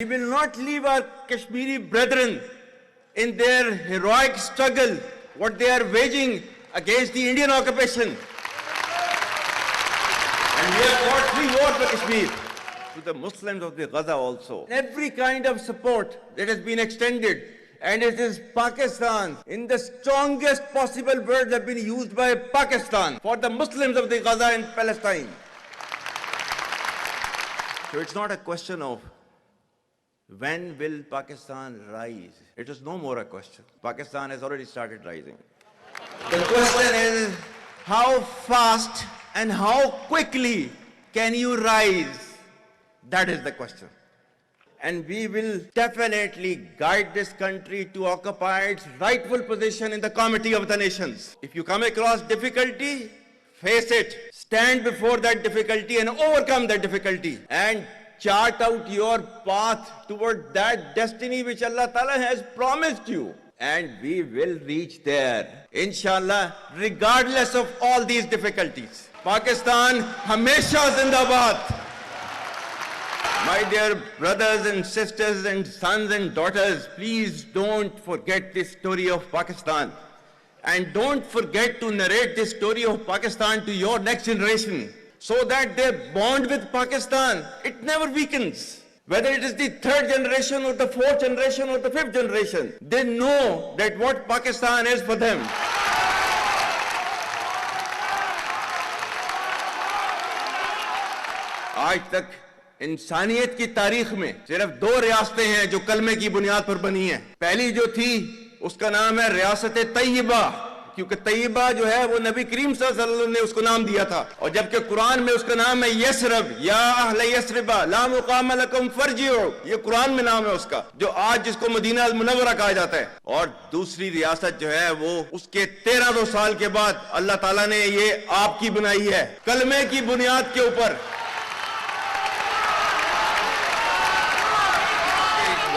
We will not leave our Kashmiri brethren in their heroic struggle, what they are waging against the Indian occupation. And we have fought 3 wars for Kashmir. To the Muslims of the Gaza also. Every kind of support that has been extended, and it is Pakistan, in the strongest possible words have been used by Pakistan for the Muslims of the Gaza and Palestine. So it's not a question of when will Pakistan rise? It is no more a question. Pakistan has already started rising. The question is how fast and how quickly can you rise? That is the question. And we will definitely guide this country to occupy its rightful position in the Committee of the Nations. If you come across difficulty, face it. Stand before that difficulty and overcome that difficulty. And chart out your path toward that destiny which Allah Ta'ala has promised you. And we will reach there, inshallah, regardless of all these difficulties. Pakistan, Hamesha Zindabad. My dear brothers and sisters and sons and daughters, please don't forget this story of Pakistan. And don't forget to narrate this story of Pakistan to your next generation, so that their bond with Pakistan, it never weakens. Whether it is the 3rd generation or the 4th generation or the 5th generation, they know that what Pakistan is for them. आज तक इंसानियत की तारीख में सिर्फ 2 रियासतें हैं जो कलमे की बुनियाद पर बनी हैं। पहली जो थी उसका नाम है रियासत तैयबा, क्योंकि तैयबा जो है वो नबी करीम सल्लल्लाहु अलैहि वसल्लम ने उसको नाम दिया था, और जबकि कुरान में उसका नाम है यसरब, या अहले यसरिबा ला मुकाम लकुम फरजिउ, ये कुरान में नाम है उसका, जो आज जिसको मदीना अल मुनव्वरा कहा जाता है। और दूसरी रियासत जो है वो उसके 1300 साल के बाद अल्लाह ताला ने ये आपकी बनाई है, कलमे की बुनियाद के ऊपर।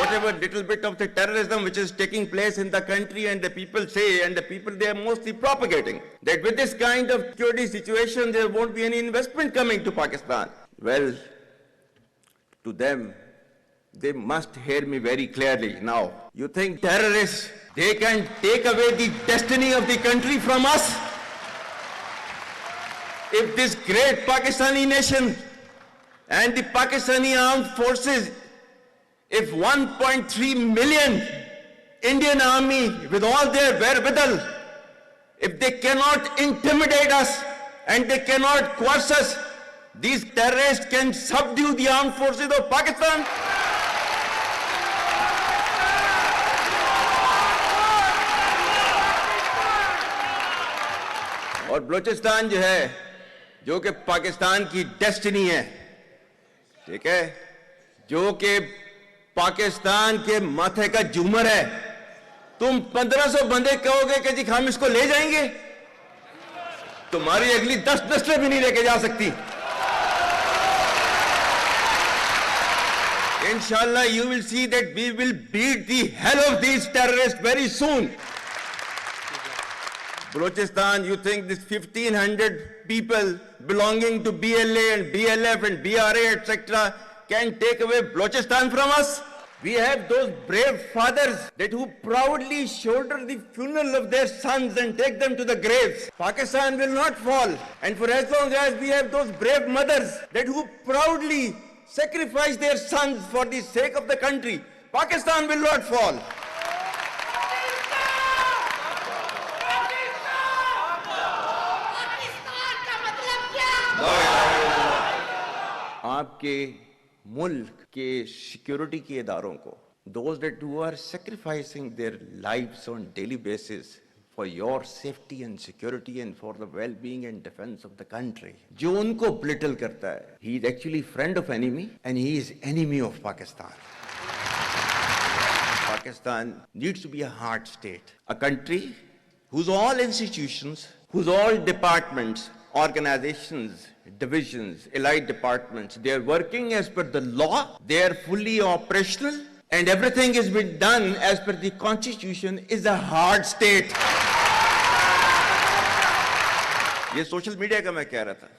Whatever little bit of the terrorism which is taking place in the country, and the people say, and the people they are mostly propagating, that with this kind of security situation there won't be any investment coming to Pakistan. Well, to them, they must hear me very clearly now. You think terrorists, they can take away the destiny of the country from us? If this great Pakistani nation and the Pakistani armed forces, if 1.3 million Indian army with all their wherewithal, if they cannot intimidate us and they cannot coerce us, these terrorists can subdue the armed forces of Pakistan. और बलूचिस्तान जो है, जो कि पाकिस्तान की destiny है, ठीक है, जो कि पाकिस्तान के माथे का झूमर है, तुम 1500 बंदे कहोगे कि जी हम इसको ले जाएंगे, तुम्हारी अगली 10 नस्लें भी नहीं लेके जा सकती। Inshallah, you will see that we will beat the hell of these terrorists very soon. Balochistan, you think this 1500 people belonging to BLA and BLF and BRA, etc., can take away Balochistan from us? We have those brave fathers that who proudly shoulder the funeral of their sons and take them to the graves. Pakistan will not fall. And for as long as we have those brave mothers that who proudly sacrifice their sons for the sake of the country, Pakistan will not fall. आपके मुल्क के security के इदारों को, those that who are sacrificing their lives on daily basis for your safety and security and for the well-being and defense of the country, जो उनको belittle करता है, he is actually friend of enemy and he is enemy of Pakistan. Pakistan needs to be a hard state, a country whose all institutions, whose all departments, organizations, divisions, allied departments, they are working as per the law, they are fully operational, and everything has been done as per the constitution, is a hard state. ये social media का मैं कह रहा था,